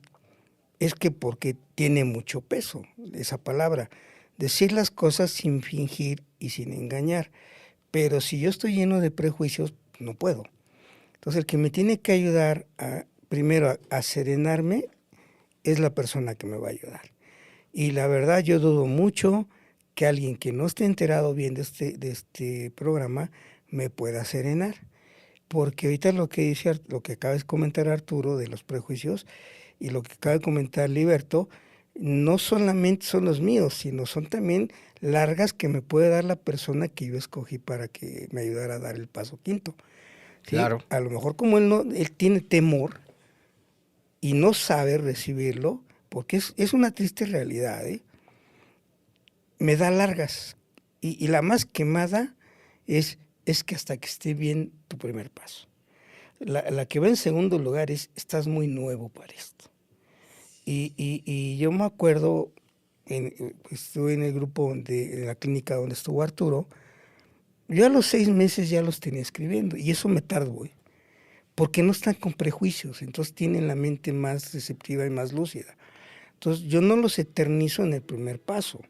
es que porque tiene mucho peso esa palabra. Decir las cosas sin fingir y sin engañar. Pero si yo estoy lleno de prejuicios, no puedo. Entonces el que me tiene que ayudar primero a serenarme es la persona que me va a ayudar. Y la verdad yo dudo mucho que alguien que no esté enterado bien de este programa me pueda serenar. Porque ahorita lo que acaba de comentar Arturo de los prejuicios y lo que acaba de comentar Liberto, no solamente son los míos, sino son también largas que me puede dar la persona que yo escogí para que me ayudara a dar el paso quinto. ¿Sí? Claro. A lo mejor como él tiene temor y no sabe recibirlo, porque es una triste realidad, me da largas. Y la más quemada es que hasta que esté bien tu primer paso. La que va en segundo lugar estás muy nuevo para esto. Y yo me acuerdo, estuve en el grupo de la clínica donde estuvo Arturo, yo a los 6 meses ya los tenía escribiendo, y eso me tardó, porque no están con prejuicios, entonces tienen la mente más receptiva y más lúcida. Entonces yo no los eternizo en el primer paso,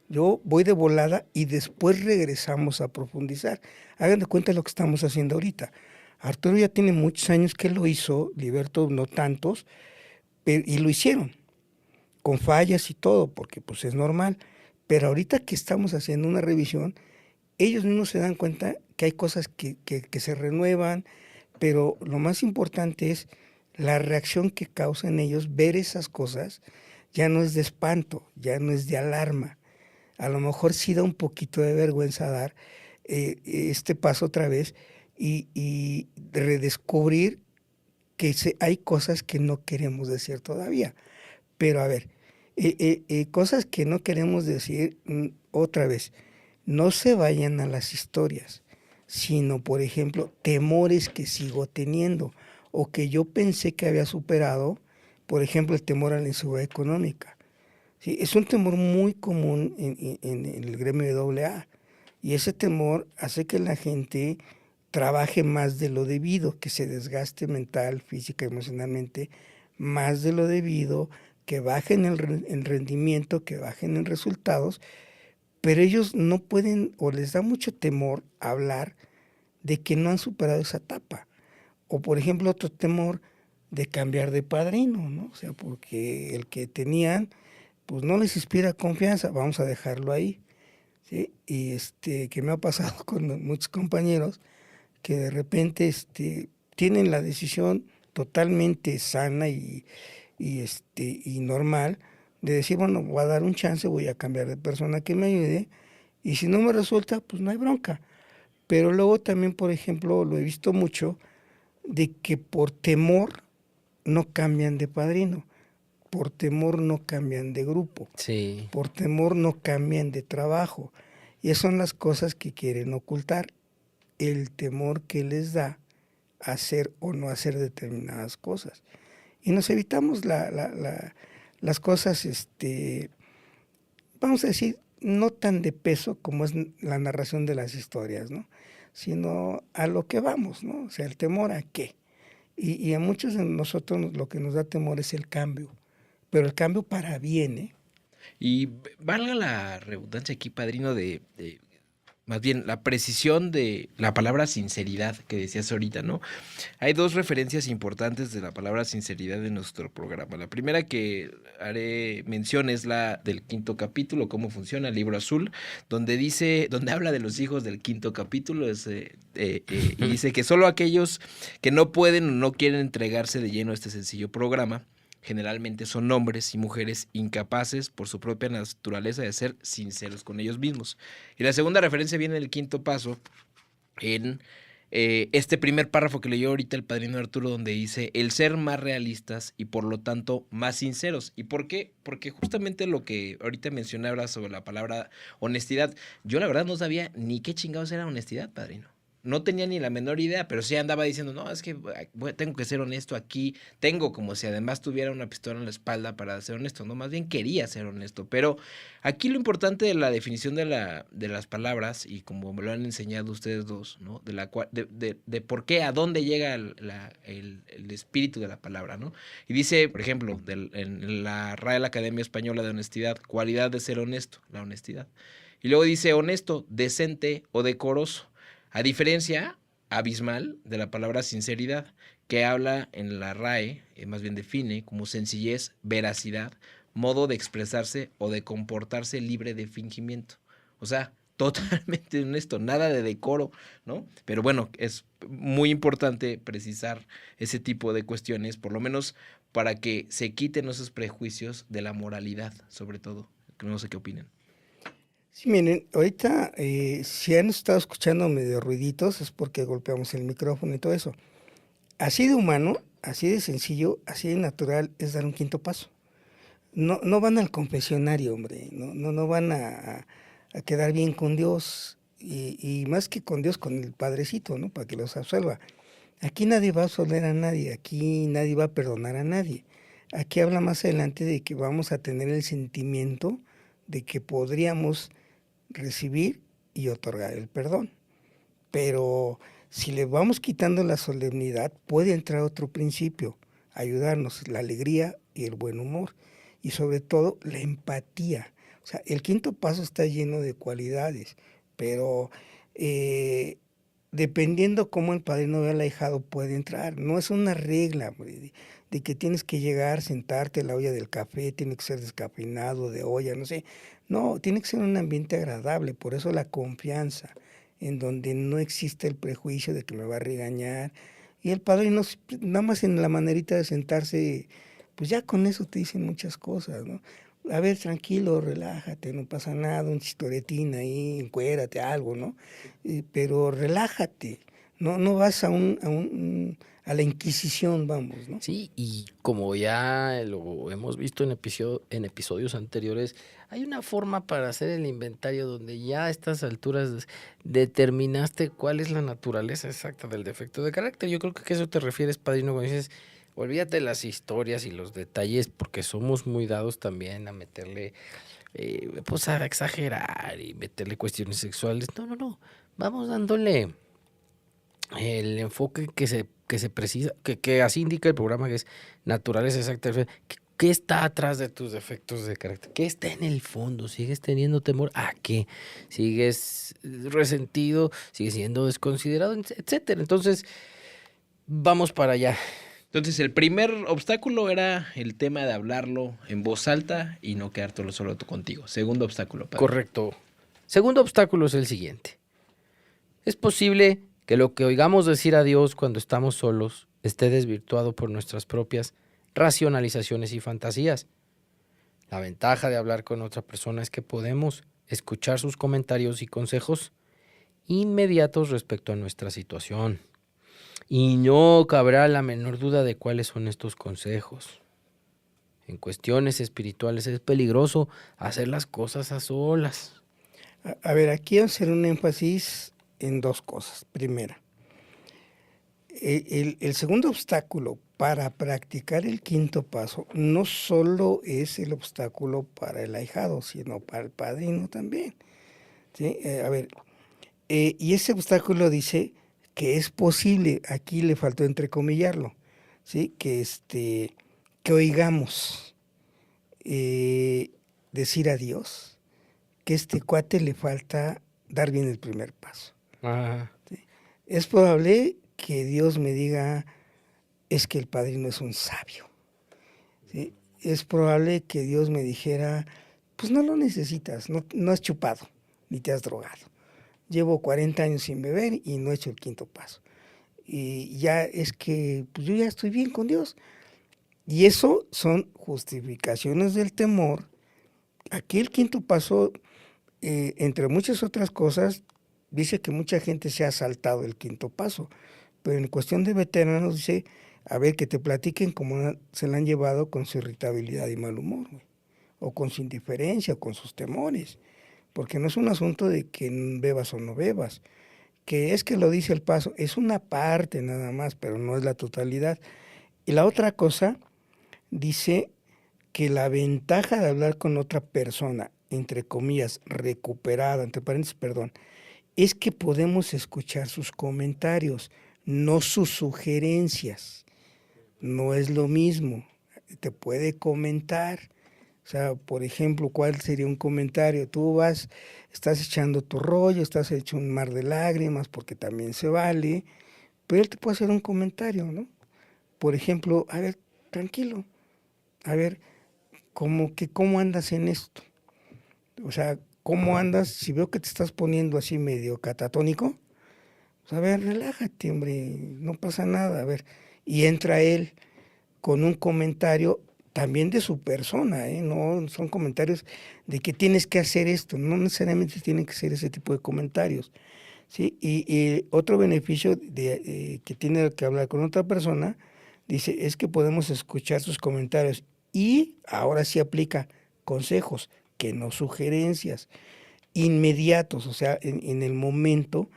yo voy de volada y después regresamos a profundizar. Hagan de cuenta lo que estamos haciendo ahorita. Arturo ya tiene muchos años que lo hizo, Liberto no tantos, y lo hicieron, con fallas y todo, porque pues es normal. Pero ahorita que estamos haciendo una revisión, ellos mismos se dan cuenta que hay cosas que se renuevan, pero lo más importante es la reacción que causa en ellos ver esas cosas. Ya no es de espanto, ya no es de alarma. A lo mejor sí da un poquito de vergüenza dar este paso otra vez y redescubrir que hay cosas que no queremos decir todavía. Pero a ver, cosas que no queremos decir otra vez, no se vayan a las historias, sino, por ejemplo, temores que sigo teniendo o que yo pensé que había superado, por ejemplo, el temor a la inseguridad económica. Sí, es un temor muy común en el gremio de AA y ese temor hace que la gente trabaje más de lo debido, que se desgaste mental, física, emocionalmente, más de lo debido, que bajen el rendimiento, que bajen en resultados, pero ellos no pueden o les da mucho temor hablar de que no han superado esa etapa. O por ejemplo otro temor de cambiar de padrino, ¿no? O sea, porque el que tenían pues no les inspira confianza, vamos a dejarlo ahí, ¿sí? Y que me ha pasado con muchos compañeros que de repente tienen la decisión totalmente sana y normal de decir, bueno, voy a dar un chance, voy a cambiar de persona que me ayude, y si no me resulta, pues no hay bronca. Pero luego también, por ejemplo, lo he visto mucho, de que por temor no cambian de padrino, por temor no cambian de grupo, Sí. por temor no cambian de trabajo. Y esas son las cosas que quieren ocultar, el temor que les da hacer o no hacer determinadas cosas. Y nos evitamos las cosas, vamos a decir, no tan de peso como es la narración de las historias, ¿no? Sino a lo que vamos, ¿no? O sea, el temor a qué. Y a muchos de nosotros lo que nos da temor es el cambio, pero el cambio para bien, ¿eh? Y valga la redundancia aquí, padrino, más bien la precisión de la palabra sinceridad que decías ahorita, ¿no? Hay dos referencias importantes de la palabra sinceridad en nuestro programa. La primera que haré mención es la del quinto capítulo, cómo funciona el libro azul, donde habla de los hijos del quinto capítulo, y dice que solo aquellos que no pueden o no quieren entregarse de lleno a este sencillo programa, generalmente son hombres y mujeres incapaces por su propia naturaleza de ser sinceros con ellos mismos. Y la segunda referencia viene en el quinto paso, en este primer párrafo que leyó ahorita el padrino Arturo, donde dice el ser más realistas y por lo tanto más sinceros. ¿Y por qué? Porque justamente lo que ahorita mencionaba sobre la palabra honestidad, yo la verdad no sabía ni qué chingados era honestidad, padrino. No tenía ni la menor idea, pero sí andaba diciendo, no, es que tengo que ser honesto aquí, tengo como si además tuviera una pistola en la espalda para ser honesto, no, más bien quería ser honesto, pero aquí lo importante de la definición de las palabras, y como me lo han enseñado ustedes dos, ¿no? De por qué, a dónde llega el espíritu de la palabra, ¿no? Y dice, por ejemplo, en la Real Academia Española de Honestidad, cualidad de ser honesto, la honestidad. Y luego dice honesto, decente o decoroso. A diferencia abismal de la palabra sinceridad, que habla en la RAE, más bien define como sencillez, veracidad, modo de expresarse o de comportarse libre de fingimiento. O sea, totalmente honesto, nada de decoro, ¿no? Pero bueno, es muy importante precisar ese tipo de cuestiones, por lo menos para que se quiten esos prejuicios de la moralidad, sobre todo. No sé qué opinan. Sí, miren, ahorita si han estado escuchando medio ruiditos es porque golpeamos el micrófono y todo eso. Así de humano, así de sencillo, así de natural es dar un quinto paso. No, no van al confesionario, hombre, no van a quedar bien con Dios y más que con Dios, con el Padrecito, ¿no? Para que los absuelva. Aquí nadie va a absolver a nadie, aquí nadie va a perdonar a nadie. Aquí habla más adelante de que vamos a tener el sentimiento de que podríamos recibir y otorgar el perdón. Pero si le vamos quitando la solemnidad, puede entrar otro principio, ayudarnos, la alegría y el buen humor. Y sobre todo, la empatía. O sea, el quinto paso está lleno de cualidades, pero dependiendo cómo el padrino ve al ahijado puede entrar. No es una regla, hombre, de que tienes que llegar, sentarte en la olla del café, tiene que ser descafeinado, de olla, no sé. No, tiene que ser un ambiente agradable, por eso la confianza. en donde no existe el prejuicio de que me va a regañar. Y el padrino, nada más en la manerita de sentarse, pues ya con eso te dicen muchas cosas, ¿no? A ver, tranquilo, relájate, no pasa nada, un chistoretín ahí, encuérate, algo, ¿no? Pero relájate, no vas a la Inquisición, vamos, ¿no? Sí, y como ya lo hemos visto en episodios anteriores, hay una forma para hacer el inventario donde ya a estas alturas determinaste cuál es la naturaleza exacta del defecto de carácter. Yo creo que a eso te refieres, padrino, cuando dices, olvídate de las historias y los detalles, porque somos muy dados también a meterle, pues a exagerar y meterle cuestiones sexuales. No, vamos dándole el enfoque que se precisa, que así indica el programa, que es naturaleza exacta. ¿Qué está atrás de tus defectos de carácter? ¿Qué está en el fondo? ¿Sigues teniendo temor a qué? ¿Sigues resentido? ¿Sigues siendo desconsiderado? Etcétera. Entonces, vamos para allá. Entonces, el primer obstáculo era el tema de hablarlo en voz alta y no quedártelo solo tú contigo. Segundo obstáculo, padre. Correcto. Segundo obstáculo es el siguiente. Es posible que lo que oigamos decir a Dios cuando estamos solos esté desvirtuado por nuestras propias racionalizaciones y fantasías. La ventaja de hablar con otra persona es que podemos escuchar sus comentarios y consejos inmediatos respecto a nuestra situación. Y no cabrá la menor duda de cuáles son estos consejos. En cuestiones espirituales es peligroso hacer las cosas a solas. A ver, aquí voy a hacer un énfasis en dos cosas. Primera, el segundo obstáculo para practicar el quinto paso no solo es el obstáculo para el ahijado, sino para el padrino también, ¿sí? Y ese obstáculo dice que es posible, aquí le faltó entrecomillarlo, ¿sí? Que oigamos decir a Dios que este cuate le falta dar bien el primer paso. Ah, ¿Sí? Es probable que Dios me diga, es que el padrino es un sabio, ¿sí? Es probable que Dios me dijera, pues no lo necesitas, no has chupado, ni te has drogado. Llevo 40 años sin beber y no he hecho el quinto paso. Y ya es que pues yo ya estoy bien con Dios. Y eso son justificaciones del temor. Aquí el quinto paso, entre muchas otras cosas, dice que mucha gente se ha saltado el quinto paso, pero en cuestión de veteranos dice, a ver, que te platiquen cómo se la han llevado con su irritabilidad y mal humor, güey, o con su indiferencia, o con sus temores, porque no es un asunto de que bebas o no bebas, que es que lo dice el paso, es una parte nada más, pero no es la totalidad. Y la otra cosa, dice que la ventaja de hablar con otra persona, entre comillas, recuperada, entre paréntesis, perdón, es que podemos escuchar sus comentarios, no sus sugerencias. No es lo mismo, te puede comentar. O sea, por ejemplo, ¿cuál sería un comentario? Tú estás echando tu rollo, estás hecho un mar de lágrimas, porque también se vale, pero él te puede hacer un comentario, ¿no? Por ejemplo, a ver, tranquilo, a ver, ¿cómo andas en esto? O sea, ¿cómo andas? Si veo que te estás poniendo así medio catatónico, pues a ver, relájate, hombre, no pasa nada, a ver. Y entra él con un comentario también de su persona, ¿eh? No son comentarios de que tienes que hacer esto, no necesariamente tienen que ser ese tipo de comentarios, ¿sí? Y otro beneficio que tiene que hablar con otra persona, dice, es que podemos escuchar sus comentarios y ahora sí aplica consejos, que no sugerencias, inmediatos, o sea, en el momento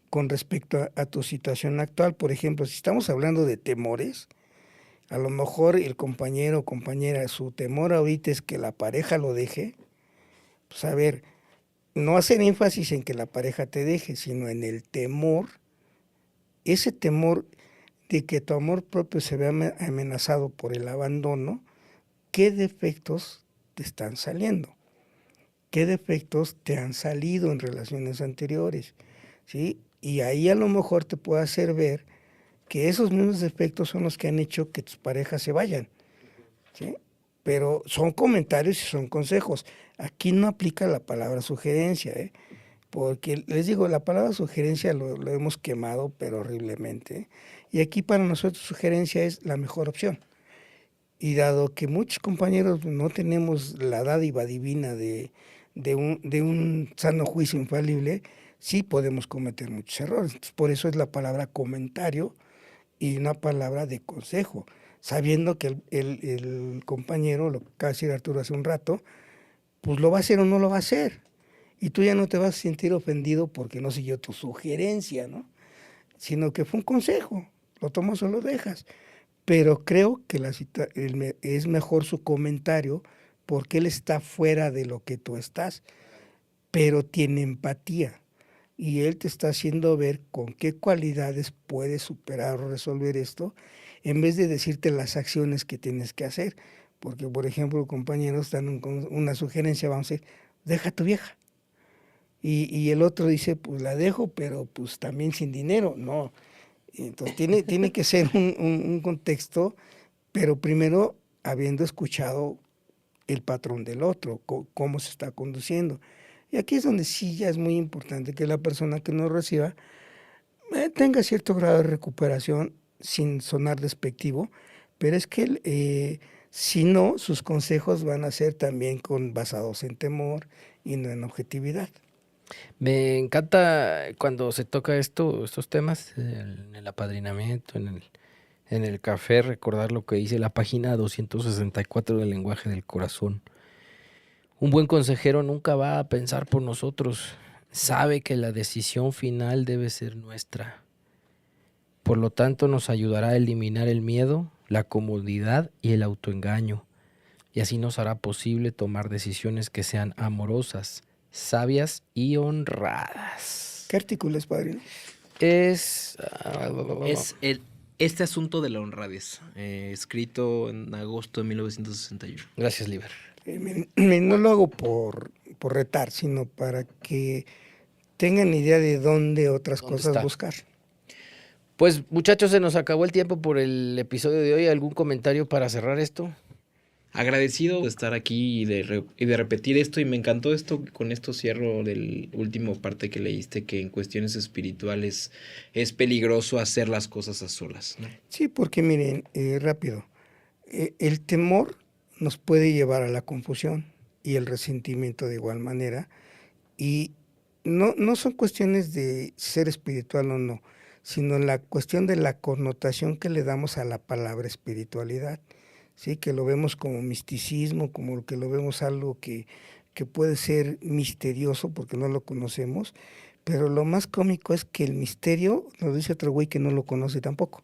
con respecto a tu situación actual. Por ejemplo, si estamos hablando de temores, a lo mejor el compañero o compañera, su temor ahorita es que la pareja lo deje, pues a ver, no hacer énfasis en que la pareja te deje, sino en el temor, ese temor de que tu amor propio se vea amenazado por el abandono, ¿qué defectos te están saliendo? ¿Qué defectos te han salido en relaciones anteriores? ¿Sí? Y ahí a lo mejor te puede hacer ver que esos mismos defectos son los que han hecho que tus parejas se vayan, ¿sí? Pero son comentarios y son consejos. Aquí no aplica la palabra sugerencia, ¿eh? Porque les digo, la palabra sugerencia lo hemos quemado, pero horriblemente. Y aquí para nosotros sugerencia es la mejor opción. Y dado que muchos compañeros no tenemos la dádiva divina de un sano juicio infalible, sí podemos cometer muchos errores. Entonces, por eso es la palabra comentario y una palabra de consejo, sabiendo que el compañero, lo que acaba de decir Arturo hace un rato, pues lo va a hacer o no lo va a hacer. Y tú ya no te vas a sentir ofendido porque no siguió tu sugerencia, ¿no? Sino que fue un consejo, lo tomas o lo dejas. Pero creo que es mejor su comentario porque él está fuera de lo que tú estás, pero tiene empatía. Y él te está haciendo ver con qué cualidades puedes superar o resolver esto, en vez de decirte las acciones que tienes que hacer. Porque, por ejemplo, compañeros dan una sugerencia, vamos a decir, deja a tu vieja. Y el otro dice, pues la dejo, pero pues también sin dinero. No, entonces tiene que ser un contexto, pero primero habiendo escuchado el patrón del otro, cómo se está conduciendo. Y aquí es donde sí ya es muy importante que la persona que nos reciba tenga cierto grado de recuperación sin sonar despectivo, pero es que si no, sus consejos van a ser también basados en temor y no en objetividad. Me encanta cuando se toca estos temas, en el apadrinamiento, en el café, recordar lo que dice la página 264 del lenguaje del corazón. Un buen consejero nunca va a pensar por nosotros, sabe que la decisión final debe ser nuestra. Por lo tanto, nos ayudará a eliminar el miedo, la comodidad y el autoengaño, y así nos hará posible tomar decisiones que sean amorosas, sabias y honradas. ¿Qué artículo es, padrino? Es este asunto de la honradez, escrito en agosto de 1961. Gracias, Liber. No lo hago por retar, sino para que tengan idea de dónde otras cosas está? Buscar. Pues muchachos, se nos acabó el tiempo por el episodio de hoy. ¿Algún comentario para cerrar esto? Agradecido de estar aquí y de repetir esto, y me encantó esto. Con esto cierro del último parte que leíste, que en cuestiones espirituales es peligroso hacer las cosas a solas, ¿no? Sí, porque miren, rápido, el temor nos puede llevar a la confusión y el resentimiento de igual manera, y no son cuestiones de ser espiritual o no, sino la cuestión de la connotación que le damos a la palabra espiritualidad. Sí, que lo vemos como misticismo, como que lo vemos algo que puede ser misterioso porque no lo conocemos, pero lo más cómico es que el misterio nos dice otro güey que no lo conoce tampoco,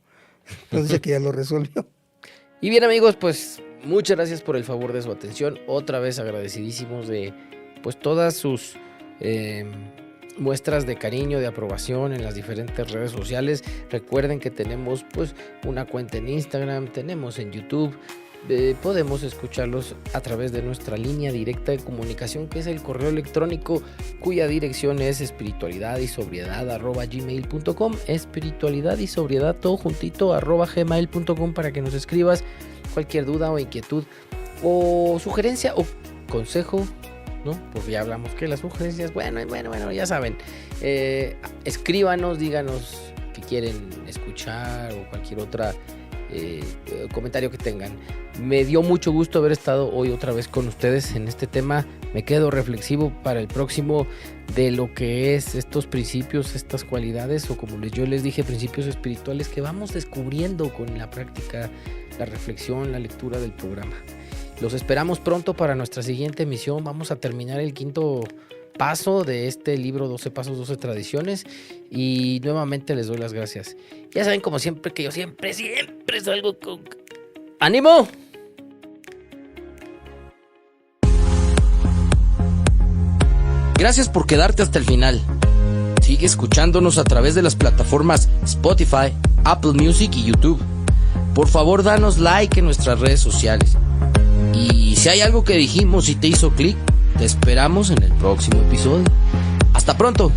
nos dice que ya lo resolvió. Y bien, amigos, pues muchas gracias por el favor de su atención, otra vez agradecidísimos de pues todas sus muestras de cariño, de aprobación en las diferentes redes sociales. Recuerden que tenemos pues una cuenta en Instagram, tenemos en YouTube. Podemos escucharlos a través de nuestra línea directa de comunicación, que es el correo electrónico, cuya dirección es espiritualidadisobriedad@gmail.com, espiritualidadisobriedad todo juntito @gmail.com, para que nos escribas cualquier duda o inquietud o sugerencia o consejo, ¿no? Porque ya hablamos que las sugerencias, bueno, ya saben, escríbanos, díganos que quieren escuchar o cualquier otra comentario que tengan. Me dio mucho gusto haber estado hoy otra vez con ustedes en este tema. Me quedo reflexivo para el próximo de lo que es estos principios, estas cualidades, o como yo les dije, principios espirituales que vamos descubriendo con la práctica, la reflexión, la lectura del programa. Los esperamos pronto para nuestra siguiente emisión. Vamos a terminar el quinto paso de este libro, 12 pasos, 12 tradiciones, y nuevamente les doy las gracias. Ya saben, como siempre, que yo siempre salgo con ¡ánimo! Gracias por quedarte hasta el final. Sigue escuchándonos a través de las plataformas Spotify, Apple Music y YouTube. Por favor, danos like en nuestras redes sociales. Y si hay algo que dijimos y te hizo clic, te esperamos en el próximo episodio. ¡Hasta pronto!